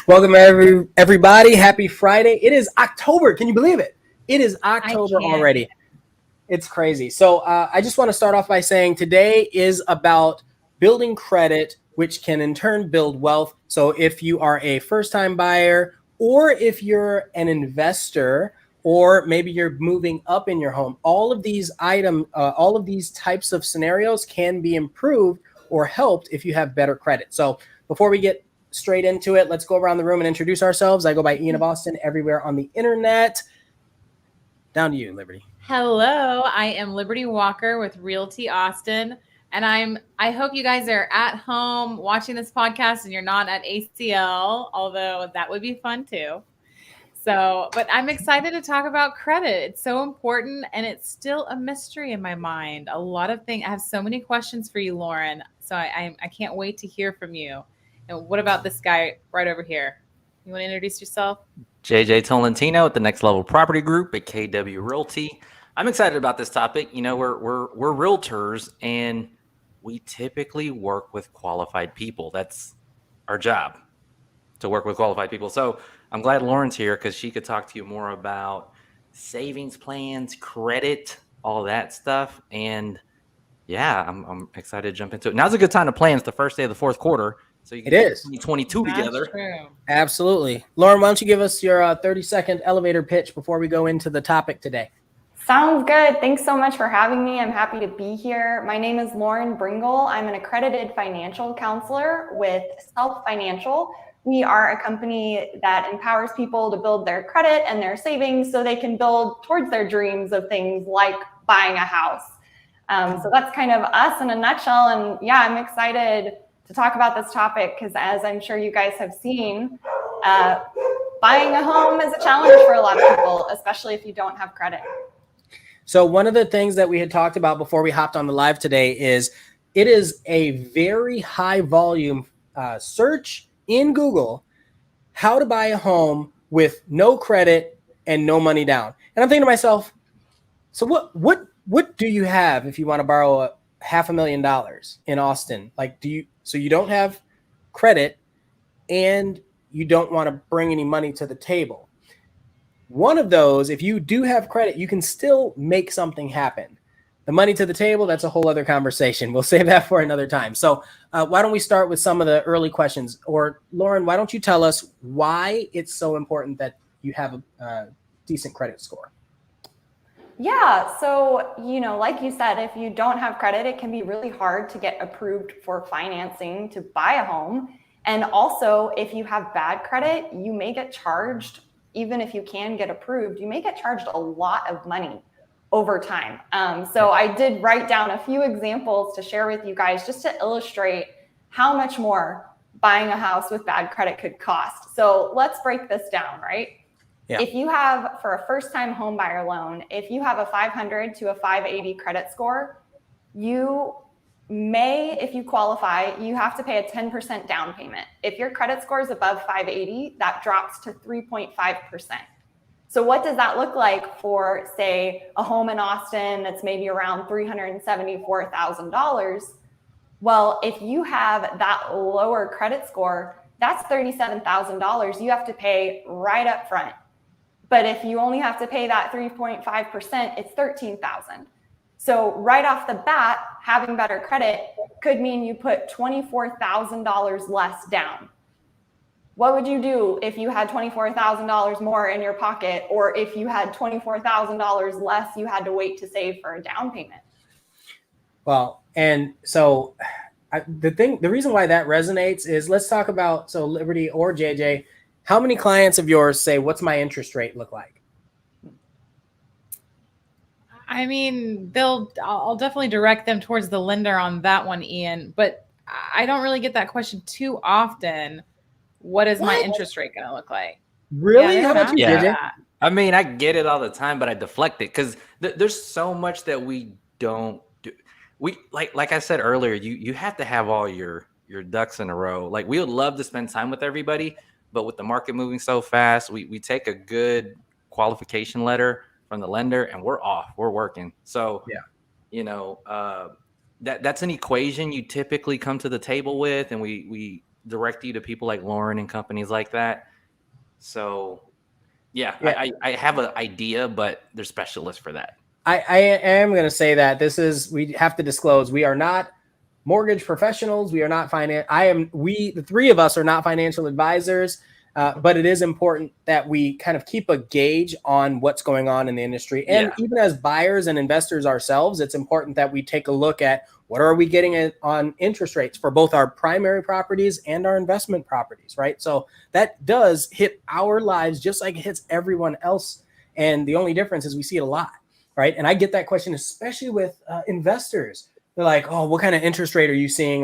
Welcome everybody. Happy Friday. It is October. Can you believe it? It is October already. It's crazy. So I just want to start off by saying today is about building credit, which can in turn build wealth. So if you are a first-time buyer, or if you're an investor, or maybe you're moving up in your home, all of these types of scenarios can be improved or helped if you have better credit. So before we get straight into it, let's go around the room and introduce ourselves. I go by ianofAustin everywhere on the internet. Down to you, Liberty. Hello, I am Liberty Walker with Realty Austin, and I hope you guys are at home watching this podcast and you're not at ACL, although that would be fun too. But I'm excited to talk about credit. It's so important, and it's still a mystery in my mind. A lot of things. I have so many questions for you, Lauren. So I can't wait to hear from you. And what about this guy right over here? You want to introduce yourself? JJ Tolentino at the Next Level Property Group at KW Realty. I'm excited about this topic. You know, we're realtors, and we typically work with qualified people. That's our job, to work with qualified people. So I'm glad Lauren's here because she could talk to you more about savings plans, credit, all that stuff. And yeah, I'm excited to jump into it. Now's a good time to plan. It's the first day of the fourth quarter. So you can get 2022 together. True. Absolutely. Lauren, why don't you give us your 30-second elevator pitch before we go into the topic today? Sounds good. Thanks so much for having me. I'm happy to be here. My name is Lauren Bringle. I'm an accredited financial counselor with Self Financial. We are a company that empowers people to build their credit and their savings so they can build towards their dreams of things like buying a house. So that's kind of us in a nutshell. And yeah, I'm excited to talk about this topic because, as I'm sure you guys have seen, buying a home is a challenge for a lot of people, especially if you don't have credit. So one of the things that we had talked about before we hopped on the live today is it is a very high volume search in Google, how to buy a home with no credit and no money down. And I'm thinking to myself, so what do you have if you want to borrow $500,000 in Austin? Like, so you don't have credit and you don't want to bring any money to the table. One of those, if you do have credit, you can still make something happen. The money to the table, that's a whole other conversation. We'll save that for another time. So why don't we start with some of the early questions? Or Lauren, why don't you tell us why it's so important that you have a decent credit score? Yeah, so, like you said, if you don't have credit, it can be really hard to get approved for financing to buy a home. And also, if you have bad credit, you may get charged, even if you can get approved, you may get charged a lot of money over time. So I did write down a few examples to share with you guys just to illustrate how much more buying a house with bad credit could cost. So let's break this down, right? Yeah. If you have, for a first-time home buyer loan, if you have a 500 to a 580 credit score, you may, if you qualify, you have to pay a 10% down payment. If your credit score is above 580, that drops to 3.5%. So what does that look like for, say, a home in Austin that's maybe around $374,000? Well, if you have that lower credit score, that's $37,000 you have to pay right up front. But if you only have to pay that 3.5%, it's $13,000. So right off the bat, having better credit could mean you put $24,000 less down. What would you do if you had $24,000 more in your pocket, or if you had $24,000 less you had to wait to save for a down payment? Well, and so the reason why that resonates is, let's talk about, so Liberty or JJ, how many clients of yours say, what's my interest rate look like? I mean, I'll definitely direct them towards the lender on that one, Ian, but I don't really get that question too often. What is my interest rate going to look like? Really? Yeah, How about you, JJ? I mean, I get it all the time, but I deflect it because there's so much that we don't do. We like I said earlier, you have to have all your ducks in a row. Like, we would love to spend time with everybody, but with the market moving so fast, we take a good qualification letter from the lender and we're off. We're working. So, that's an equation you typically come to the table with, and we direct you to people like Lauren and companies like that. So I have an idea, but there's specialists for that. I am going to say that we have to disclose, we are not mortgage professionals. We are not the three of us are not financial advisors, but it is important that we kind of keep a gauge on what's going on in the industry. And even as buyers and investors ourselves, it's important that we take a look at what are we getting on interest rates for both our primary properties and our investment properties, right? So that does hit our lives just like it hits everyone else. And the only difference is we see it a lot, right? And I get that question, especially with investors. They're like, oh, what kind of interest rate are you seeing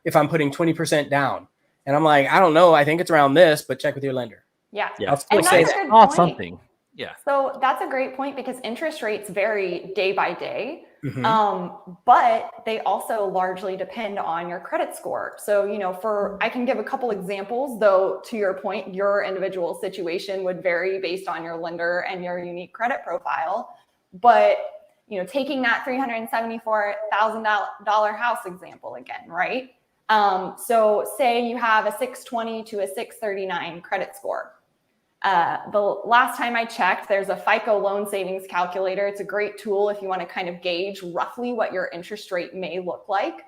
if I'm putting 20% down? And I'm like, I don't know. I think it's around this, but check with your lender. Yeah. I'll still say something. Yeah. So that's a great point because interest rates vary day by day. Mm-hmm. But they also largely depend on your credit score. So, I can give a couple examples, though, to your point, your individual situation would vary based on your lender and your unique credit profile. But, taking that $374,000 house example again, right? So say you have a 620 to a 639 credit score. The last time I checked, there's a Fico loan savings calculator. It's a great tool if you want to kind of gauge roughly what your interest rate may look like.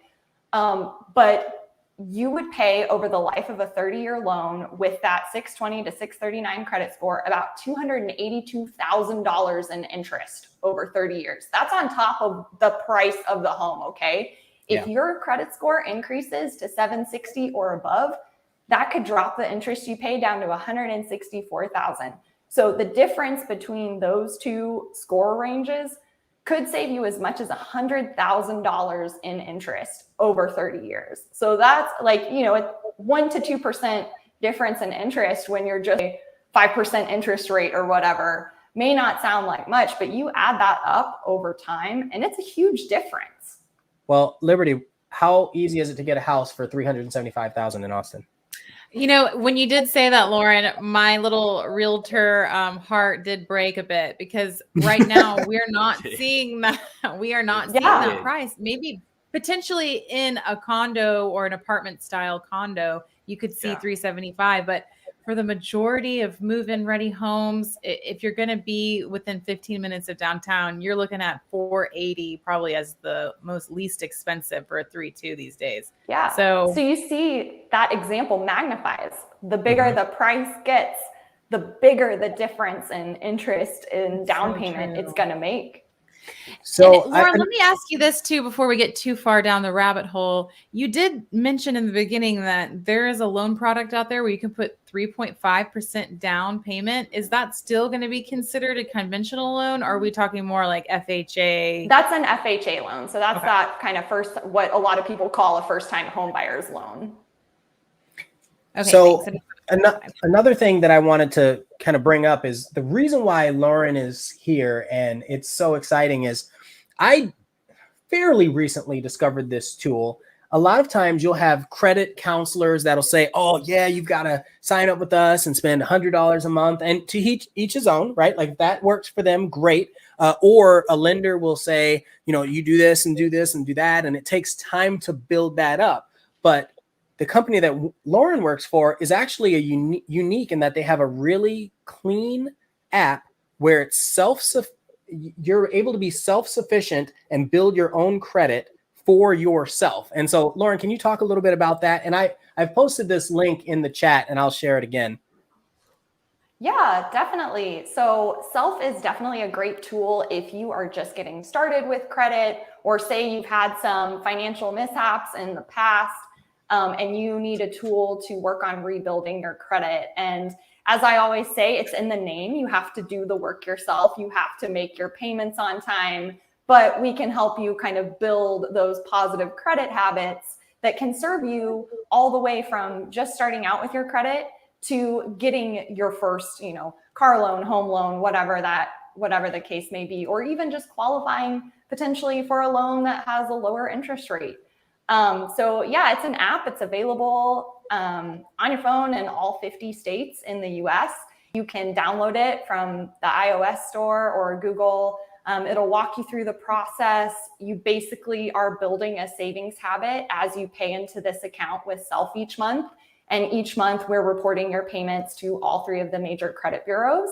But you would pay over the life of a 30-year loan with that 620 to 639 credit score about $282,000 in interest over 30 years. That's on top of the price of the home, okay? If your credit score increases to 760 or above, that could drop the interest you pay down to $164,000. So the difference between those two score ranges could save you as much as $100,000 in interest over 30 years. So that's like, a 1 to 2% difference in interest when you're just a 5% interest rate or whatever may not sound like much, but you add that up over time and it's a huge difference. Well, Liberty, how easy is it to get a house for $375,000 in Austin? When you did say that, Lauren, my little realtor heart did break a bit because right now we're not seeing that. We are not seeing that price. Maybe potentially in a condo or an apartment style condo, you could see 375. But for the majority of move-in ready homes, if you're going to be within 15 minutes of downtown, you're looking at 480 probably as the most least expensive for a 3.2 these days. Yeah. So you see that example magnifies. The bigger the price gets, the bigger the difference in interest in down payment it's going to make. So Lauren, let me ask you this too, before we get too far down the rabbit hole. You did mention in the beginning that there is a loan product out there where you can put 3.5% down payment. Is that still going to be considered a conventional loan? Or are we talking more like FHA? That's an FHA loan. So that's that kind of what a lot of people call a first-time home buyer's loan. Okay, so another thing that I wanted to kind of bring up is the reason why Lauren is here and it's so exciting is I fairly recently discovered this tool. A lot of times you'll have credit counselors that'll say, oh yeah, you've got to sign up with us and spend $100 a month, and to each his own, right? Like if that works for them, great. Or a lender will say, you do this and do this and do that. And it takes time to build that up. But the company that Lauren works for is actually unique in that they have a really clean app where it's you're able to be self-sufficient and build your own credit for yourself. And so, Lauren, can you talk a little bit about that? And I've posted this link in the chat and I'll share it again. Yeah, definitely. So Self is definitely a great tool if you are just getting started with credit, or say you've had some financial mishaps in the past. And you need a tool to work on rebuilding your credit. And as I always say, it's in the name. You have to do the work yourself. You have to make your payments on time, but we can help you kind of build those positive credit habits that can serve you all the way from just starting out with your credit to getting your first, car loan, home loan, whatever the case may be, or even just qualifying potentially for a loan that has a lower interest rate. So yeah, it's an app. It's available on your phone in all 50 states in the US. You can download it from the iOS store or Google. It'll walk you through the process. You basically are building a savings habit as you pay into this account with Self each month. And each month we're reporting your payments to all 3 of the major credit bureaus.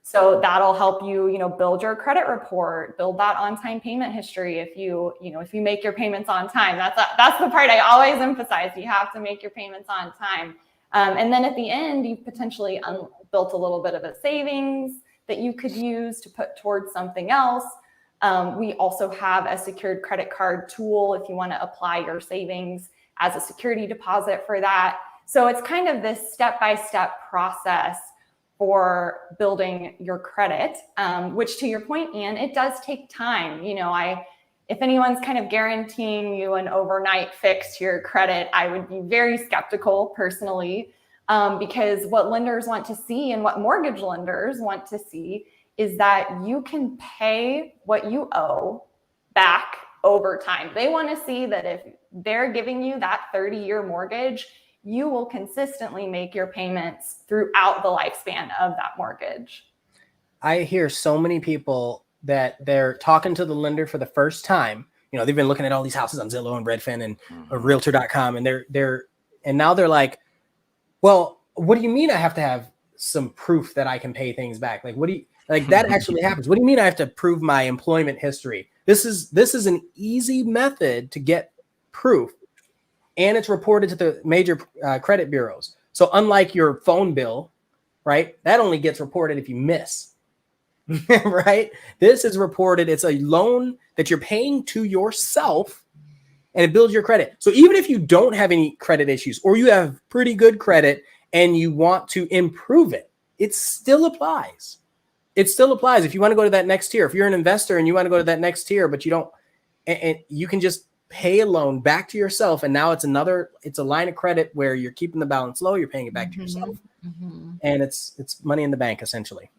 So that'll help you, build your credit report, build that on-time payment history. If you make your payments on time, that's the part I always emphasize. You have to make your payments on time. And then at the end, you've potentially built a little bit of a savings that you could use to put towards something else. We also have a secured credit card tool if you want to apply your savings as a security deposit for that. So it's kind of this step-by-step process for building your credit, which, to your point, Ian, it does take time. If anyone's kind of guaranteeing you an overnight fix to your credit, I would be very skeptical personally, because what lenders want to see and what mortgage lenders want to see is that you can pay what you owe back over time. They want to see that if they're giving you that 30-year mortgage, you will consistently make your payments throughout the lifespan of that mortgage. I hear so many people that they're talking to the lender for the first time. They've been looking at all these houses on Zillow and Redfin and Realtor.com, and now they're like, well, what do you mean I have to have some proof that I can pay things back? That actually happens. What do you mean I have to prove my employment history? This is an easy method to get proof, and it's reported to the major credit bureaus. So unlike your phone bill, right, that only gets reported if you miss, right? This is reported. It's a loan that you're paying to yourself, and it builds your credit. So even if you don't have any credit issues, or you have pretty good credit and you want to improve it, it still applies. It still applies. If you want to go to that next tier, if you're an investor and you want to go to that next tier, but you don't, and you can just pay a loan back to yourself. And now it's a line of credit where you're keeping the balance low. You're paying it back to yourself. And it's money in the bank, essentially.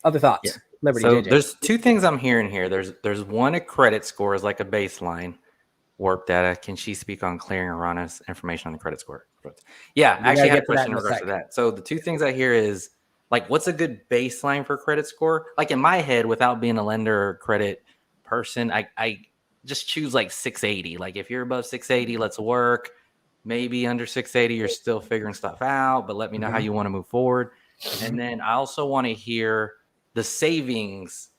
Other thoughts? Yeah. Liberty, so JJ. There's 2 things I'm hearing here. There's one, a credit score is like a baseline. Work data. Can she speak on clearing erroneous information on the credit score? Yeah, I actually had a question in regards to that. So the 2 things I hear is, what's a good baseline for credit score? In my head, without being a lender or credit person, I just choose 680. If you're above 680, let's work. Maybe under 680, you're still figuring stuff out, but let me know how you want to move forward. And then I also want to hear the savings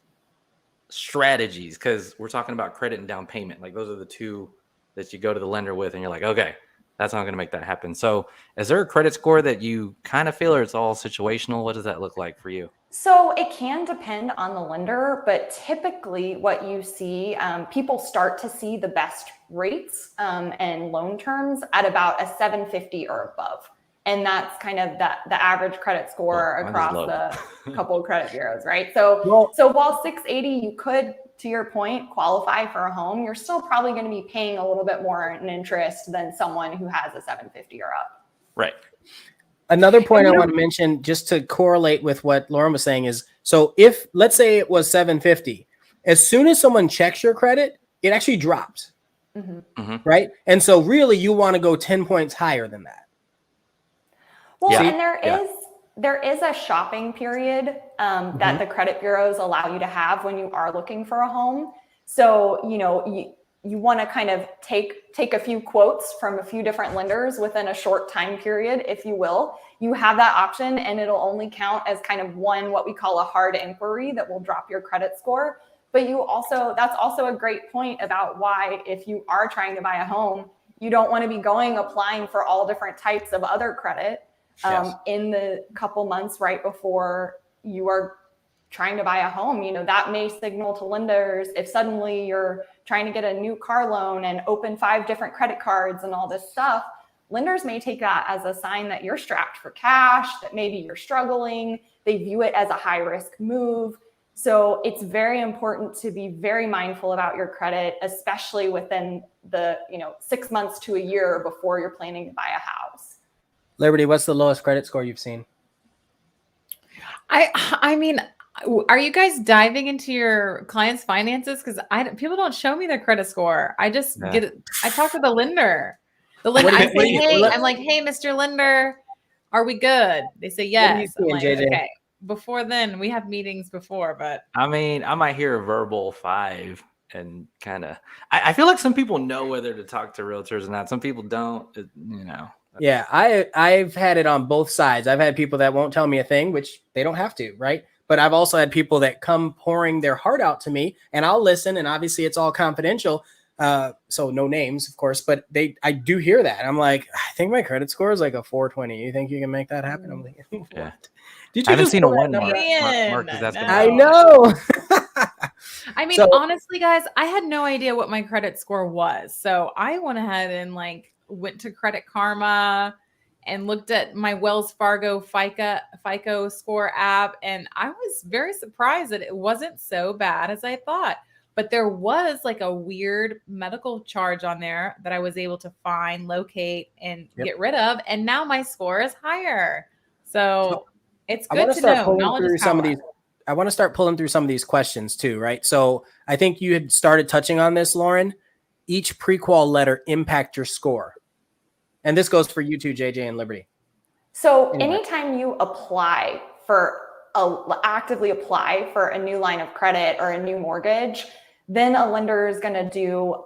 strategies, because we're talking about credit and down payment. Those are the 2 that you go to the lender with, and you're like, okay, that's not going to make that happen. So is there a credit score that you kind of feel, or it's all situational? What does that look like for you? So it can depend on the lender, but typically what you see, people start to see the best rates and loan terms at about a 750 or above. And that's kind of the average credit score across the couple of credit bureaus, right? So while 680, you could, to your point, qualify for a home, you're still probably going to be paying a little bit more in interest than someone who has a 750 or up. Right. Another point I want to mention, just to correlate with what Lauren was saying, is, so if, let's say it was 750, as soon as someone checks your credit, it actually drops, right? And so really you want to go 10 points higher than that. Well, and there is a shopping period that the credit bureaus allow you to have when you are looking for a home. So, you want to kind of take a few quotes from a few different lenders within a short time period, if you will. You have that option, and it'll only count as kind of one, what we call a hard inquiry, that will drop your credit score. But that's also a great point about why, if you are trying to buy a home, you don't want to be applying for all different types of other credit in the couple months right before you are trying to buy a home. That may signal to lenders, if suddenly you're trying to get a new car loan and open 5 different credit cards and all this stuff, lenders may take that as a sign that you're strapped for cash, that maybe you're struggling. They view it as a high risk move. So it's very important to be very mindful about your credit, especially within the 6 months to a year before you're planning to buy a house. Liberty, what's the lowest credit score you've seen? I mean, are you guys diving into your clients' finances? Because people don't show me their credit score. I just I talk to the lender. I'm like, hey, Mr. Lender, are we good? They say yes. I'm like, okay. Before then, we have meetings before, but I mean, I might hear a verbal 5 and kind of. I feel like some people know whether to talk to realtors or not. Some people don't. Yeah, I've had it on both sides. I've had people that won't tell me a thing, which they don't have to, right? But I've also had people that come pouring their heart out to me, and I'll listen. And obviously, it's all confidential, so no names, of course. But I do hear that. I'm like, I think my credit score is like a 420. You think you can make that happen? I'm like, what? Yeah. Did I you haven't just seen a pull that one number mark out? because that's been I wrong. know. I mean, So- honestly, guys, I had no idea what my credit score was. So I went ahead and went to Credit Karma and looked at my Wells Fargo FICO score app. And I was very surprised that it wasn't so bad as I thought. But there was a weird medical charge on there that I was able to find, locate, and get rid of. And now my score is higher. So it's good to know. Knowledge is power. I want to start pulling through some of these questions too, right? So I think you had started touching on this, Lauren. Each pre-qual letter impact your score. And this goes for you too, JJ and Liberty. So anytime you actively apply for a new line of credit or a new mortgage, then a lender is going to do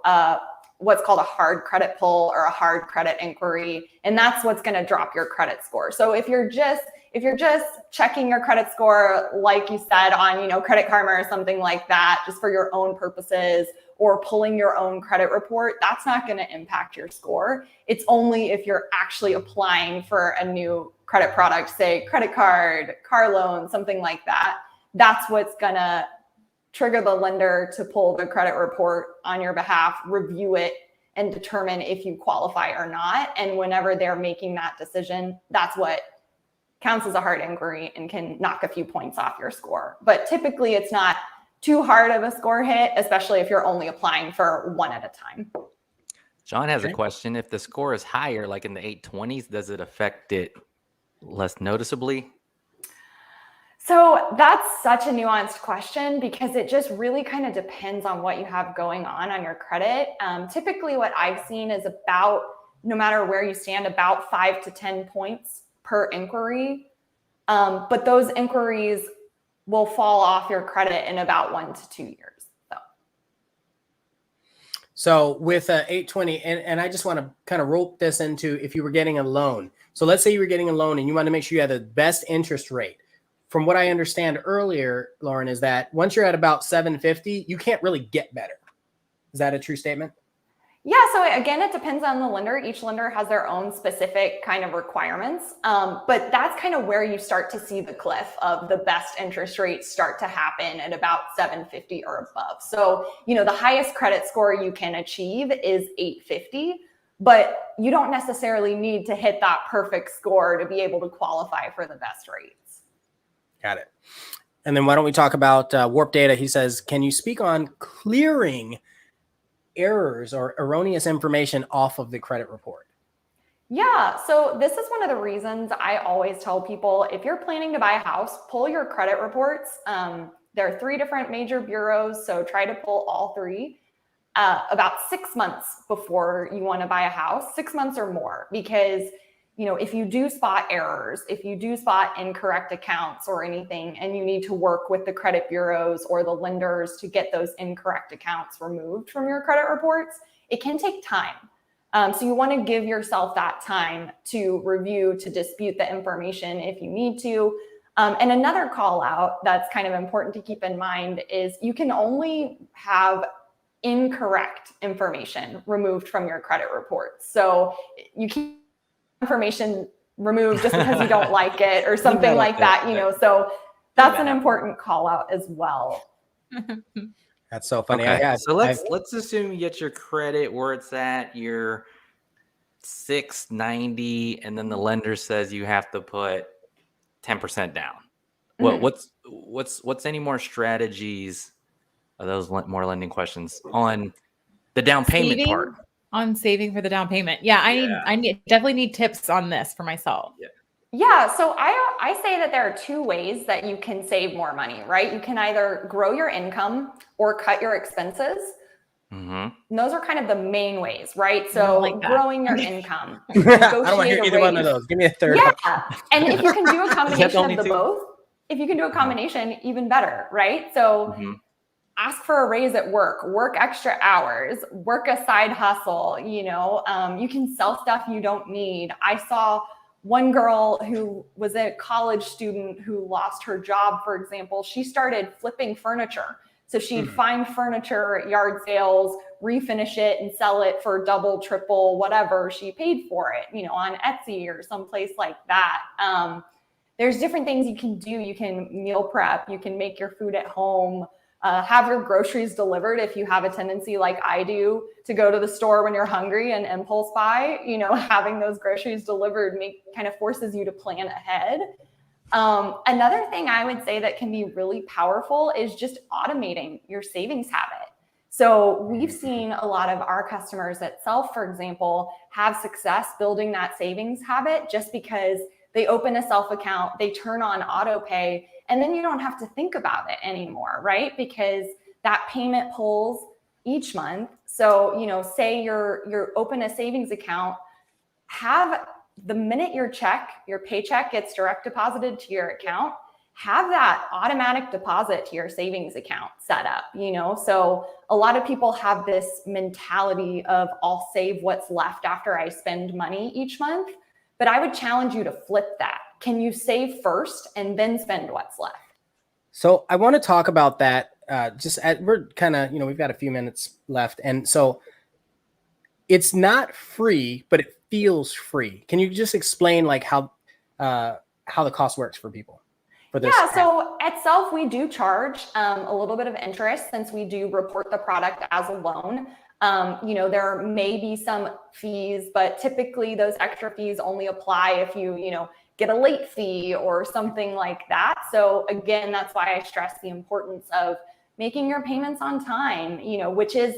what's called a hard credit pull or a hard credit inquiry. And that's what's going to drop your credit score. So if you're just checking your credit score, like you said, on, Credit Karma or something like that, just for your own purposes, or pulling your own credit report, that's not going to impact your score. It's only if you're actually applying for a new credit product, say credit card, car loan, something like that. That's what's going to trigger the lender to pull the credit report on your behalf, review it, and determine if you qualify or not. And whenever they're making that decision, that's what counts as a hard inquiry and can knock a few points off your score. But typically it's not too hard of a score hit, especially if you're only applying for one at a time. John has a question. If the score is higher, like in the 820s, does it affect it less noticeably? So that's such a nuanced question because it just really kind of depends on what you have going on your credit. Typically what I've seen is about, no matter where you stand, about 5 to 10 points per inquiry. But those inquiries will fall off your credit in about 1 to 2 years. So with 820, and I just want to kind of rope this into if you were getting a loan. So let's say you were getting a loan and you want to make sure you have the best interest rate. From what I understand earlier, Lauren, is that once you're at about 750, you can't really get better. Is that a true statement? Yeah. So again, it depends on the lender. Each lender has their own specific kind of requirements. But that's kind of where you start to see the cliff of the best interest rates start to happen at about 750 or above. So, the highest credit score you can achieve is 850, but you don't necessarily need to hit that perfect score to be able to qualify for the best rates. Got it. And then why don't we talk about Warp Data? He says, can you speak on clearing errors or erroneous information off of the credit report? Yeah, so this is one of the reasons I always tell people, if you're planning to buy a house, pull your credit reports. There are 3 different major bureaus, so try to pull all 3 about 6 months before you want to buy a house, 6 months or more, because if you do spot errors, if you do spot incorrect accounts or anything, and you need to work with the credit bureaus or the lenders to get those incorrect accounts removed from your credit reports, it can take time. So you want to give yourself that time to review, to dispute the information if you need to. And another call out that's kind of important to keep in mind is you can only have incorrect information removed from your credit reports. So you can't information removed just because you don't like it or something like that, so that's an important call out as well. That's so funny. Okay. So let's assume you get your credit where it's at, your 690, and then the lender says you have to put 10% down. What's any more strategies? Are those more lending questions on the down payment part? On saving for the down payment. Yeah, I definitely need tips on this for myself. Yeah, so I say that there are 2 ways that you can save more money, right? You can either grow your income or cut your expenses. And those are kind of the main ways, right? So growing your income. I don't want to hear either one of those. Give me a third. Yeah, and if you can do a combination of the both, if you can do a combination, even better, right? So ask for a raise at work, work extra hours, work a side hustle. You know, you can sell stuff you don't need. I saw one girl who was a college student who lost her job, for example. She started flipping furniture. So she'd find furniture at yard sales, refinish it and sell it for double, triple, whatever she paid for it, you know, on Etsy or someplace like that. There's different things you can do. You can meal prep, you can make your food at home, have your groceries delivered if you have a tendency like I do to go to the store when you're hungry and impulse buy. You know, having those groceries delivered kind of forces you to plan ahead. Another thing I would say that can be really powerful is just automating your savings habit. So we've seen a lot of our customers at Self, for example, have success building that savings habit just because they open a Self account, they turn on auto pay, and then you don't have to think about it anymore, right? Because that payment pulls each month. So, you know, say you're open a savings account, have the minute your paycheck gets direct deposited to your account, have that automatic deposit to your savings account set up, you know? So a lot of people have this mentality of I'll save what's left after I spend money each month, but I would challenge you to flip that. Can you save first and then spend what's left? So I want to talk about that. We're kind of, you know, we've got a few minutes left. And so it's not free, but it feels free. Can you just explain like how the cost works for people? Yeah, so at Self, we do charge a little bit of interest since we do report the product as a loan. You know, there may be some fees, but typically those extra fees only apply if you know, get a late fee or something like that. So again, that's why I stress the importance of making your payments on time, you know, which is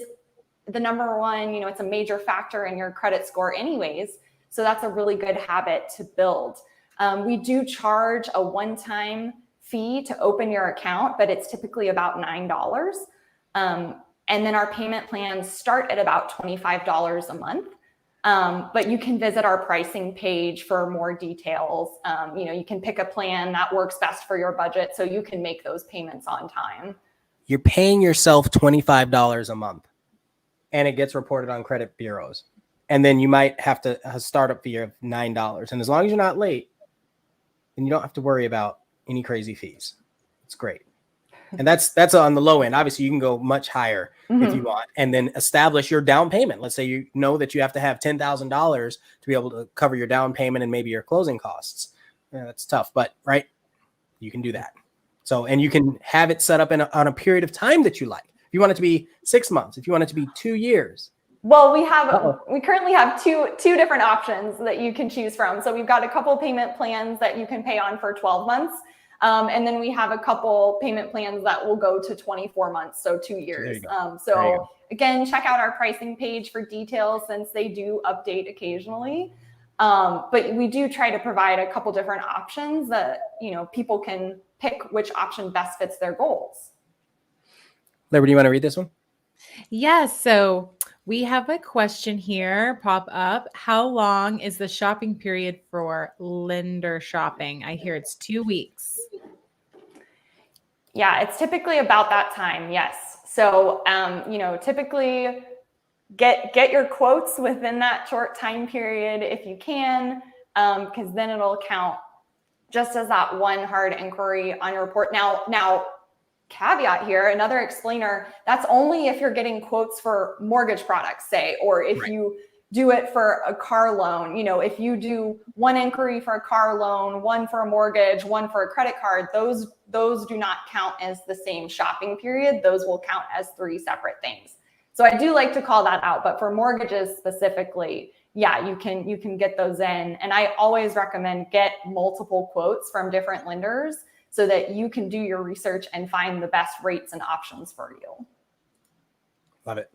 the number one, you know, it's a major factor in your credit score anyways. So that's a really good habit to build. We do charge a one-time fee to open your account, but it's typically about $9. And then our payment plans start at about $25 a month. But you can visit our pricing page for more details. You know, you can pick a plan that works best for your budget so you can make those payments on time. You're paying yourself $25 a month and it gets reported on credit bureaus. And then you might have a startup fee of $9. And as long as you're not late, then you don't have to worry about any crazy fees. It's great. And that's on the low end. Obviously, you can go much higher if you want, and then establish your down payment. Let's say you know that you have to have $10,000 to be able to cover your down payment and maybe your closing costs. Yeah, that's tough, but right, you can do that. So, and you can have it set up on a period of time that you like. If you want it to be 6 months, if you want it to be 2 years. Well, we currently have two different options that you can choose from. So we've got a couple payment plans that you can pay on for 12 months. And then we have a couple payment plans that will go to 24 months, so 2 years. So again, check out our pricing page for details since they do update occasionally. But we do try to provide a couple different options that, you know, people can pick which option best fits their goals. Liberty, you want to read this one? Yes. So we have a question here pop up. How long is the shopping period for lender shopping? I hear it's 2 weeks. Yeah, it's typically about that time. Yes. So, you know, typically get your quotes within that short time period if you can, because then it'll count just as that one hard inquiry on your report. Now, caveat here, another explainer, that's only if you're getting quotes for mortgage products, say, or if you do it for a car loan. You know, if you do one inquiry for a car loan, one for a mortgage, one for a credit card, those do not count as the same shopping period. Those will count as 3 separate things. So I do like to call that out, but for mortgages specifically, yeah, you can get those in. And I always recommend get multiple quotes from different lenders so that you can do your research and find the best rates and options for you. Love it.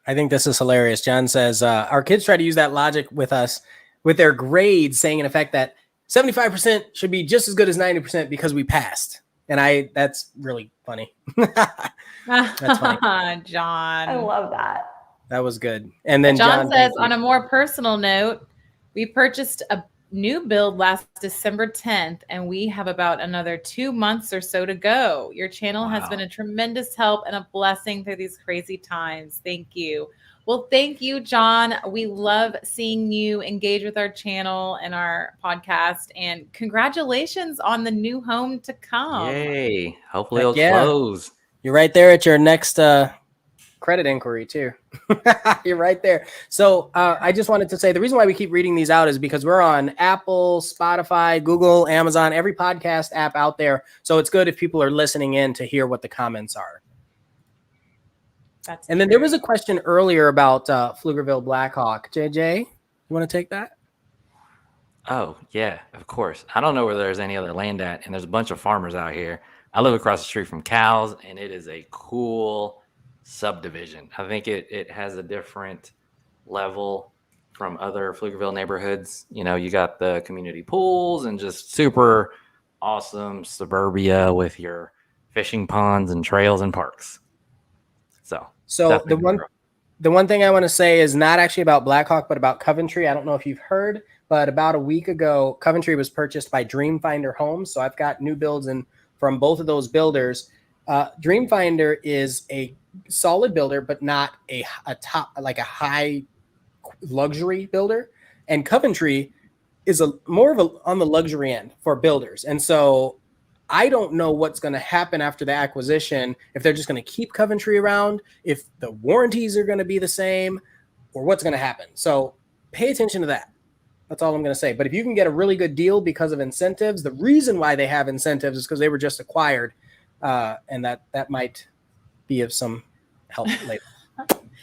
I think this is hilarious. John says, our kids try to use that logic with us, with their grades, saying in effect that 75% should be just as good as 90% because we passed. And that's really funny. That's funny. John. I love that. That was good. And then John says, on a more personal note, we purchased a new build last December 10th, and we have about another 2 months or so to go. Your channel has been a tremendous help and a blessing through these crazy times. Thank you. Well, thank you, John. We love seeing you engage with our channel and our podcast. And congratulations on the new home to come. Yay. Hopefully Heck it'll yeah. close. You're right there at your next credit inquiry too. You're right there. So I just wanted to say the reason why we keep reading these out is because we're on Apple, Spotify, Google, Amazon, every podcast app out there. So it's good if people are listening in to hear what the comments are. And then there was a question earlier about Pflugerville Blackhawk. JJ, you want to take that? Oh, yeah, of course. I don't know where there's any other land at, and there's a bunch of farmers out here. I live across the street from cows, and it is a cool subdivision. I think it has a different level from other Pflugerville neighborhoods. You know, you got the community pools and just super awesome suburbia with your fishing ponds and trails and parks. So the one thing I want to say is not actually about Blackhawk, but about Coventry. I don't know if you've heard, but about a week ago, Coventry was purchased by Dreamfinder Homes. So I've got new builds from both of those builders. Dreamfinder is a solid builder, but not a top, like a high luxury builder. And Coventry is more of on the luxury end for builders. And so I don't know what's going to happen after the acquisition, if they're just going to keep Coventry around, if the warranties are going to be the same, or what's going to happen. So pay attention to that. That's all I'm going to say. But if you can get a really good deal because of incentives, the reason why they have incentives is because they were just acquired, and that might be of some help later.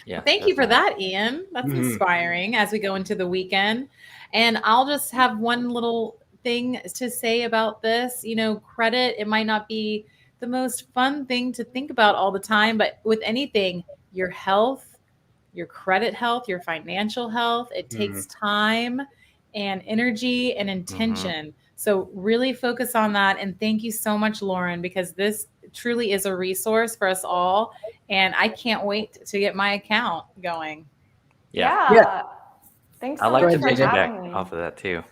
Yeah. Thank you for that, Ian. That's inspiring as we go into the weekend. And I'll just have one little thing to say about this. You know, credit, it might not be the most fun thing to think about all the time, but with anything, your health, your credit health, your financial health, it takes time and energy and intention. So really focus on that. And thank you so much, Lauren, because this truly is a resource for us all. And I can't wait to get my account going. Yeah. Thanks so I like much to for piggyback having me. off of that too.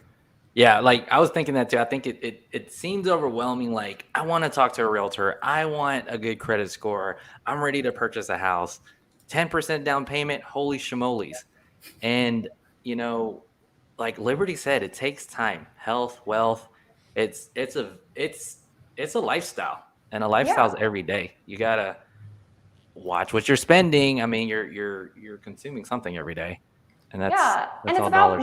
Yeah, like I was thinking that too. I think it seems overwhelming. Like I want to talk to a realtor. I want a good credit score. I'm ready to purchase a house. 10% down payment. Holy schmoles. And you know, like Liberty said, it takes time. Health, wealth. It's a lifestyle, and a lifestyle's every day. You gotta watch what you're spending. I mean, you're consuming something every day, and that's and it's about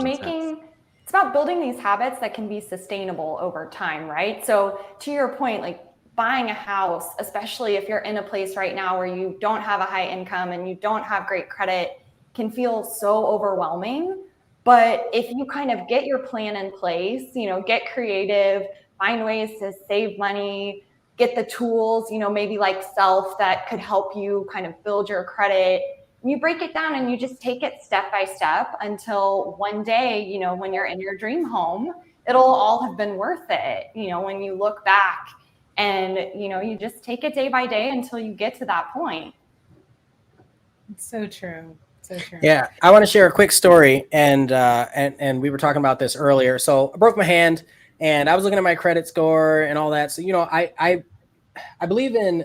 it's about building these habits that can be sustainable over time, right? So to your point, like buying a house, especially if you're in a place right now where you don't have a high income and you don't have great credit, can feel so overwhelming. But if you kind of get your plan in place, you know, get creative, find ways to save money, get the tools, you know, maybe like Self that could help you kind of build your credit. You break it down and you just take it step by step until one day, you know, when you're in your dream home, it'll all have been worth it. You know, when you look back and, you know, you just take it day by day until you get to that point. It's so true. So true. Yeah. I want to share a quick story. And we were talking about this earlier. So I broke my hand and I was looking at my credit score and all that. So, you know, I believe in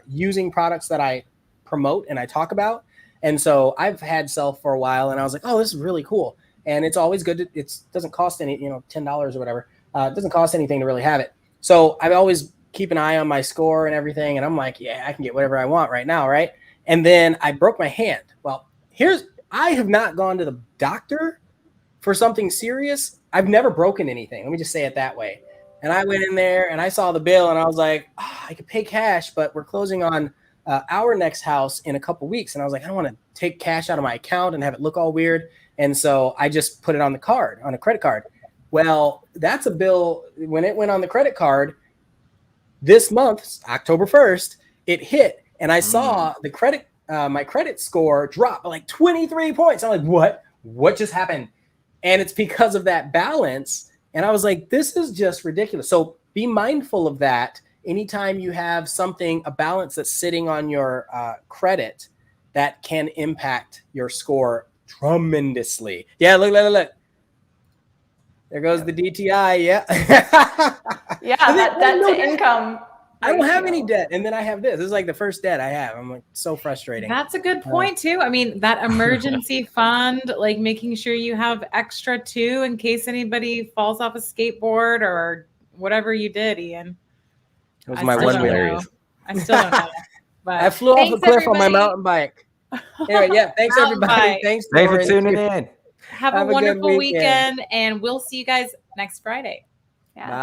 using products that I promote and I talk about. And so I've had Self for a while and I was like, oh, this is really cool. And it's always good. It doesn't cost any, you know, $10 or whatever. It doesn't cost anything to really have it. So I always keep an eye on my score and everything. And I'm like, yeah, I can get whatever I want right now. Right. And then I broke my hand. Well, I have not gone to the doctor for something serious. I've never broken anything. Let me just say it that way. And I went in there and I saw the bill and I was like, I could pay cash, but we're closing on our next house in a couple weeks. And I was like, I don't want to take cash out of my account and have it look all weird. And so I just put it on a credit card. Well, that's a bill. When it went on the credit card this month, October 1st, it hit. And I saw the my credit score drop by like 23 points. I'm like, what just happened? And it's because of that balance. And I was like, this is just ridiculous. So be mindful of that. Anytime you have a balance that's sitting on your credit, that can impact your score tremendously. Yeah, look. There goes the DTI. Yeah. Yeah, And then- that debt to income. I don't have ratio. any debt. And then I have this. This is like the first debt I have. I'm like, so frustrating. That's a good point too. I mean, that emergency fund, like making sure you have extra too, in case anybody falls off a skateboard or whatever you did, Ian. It was I my still one don't win. know. I still don't know. But I flew off a thanks, cliff on my everybody. mountain bike. Anyway, yeah. Thanks, Mountain everybody. bike. Thanks Thanks for Lauren. tuning in. Have a Have a good wonderful weekend. weekend, and we'll see you guys next Friday. Yeah. Bye.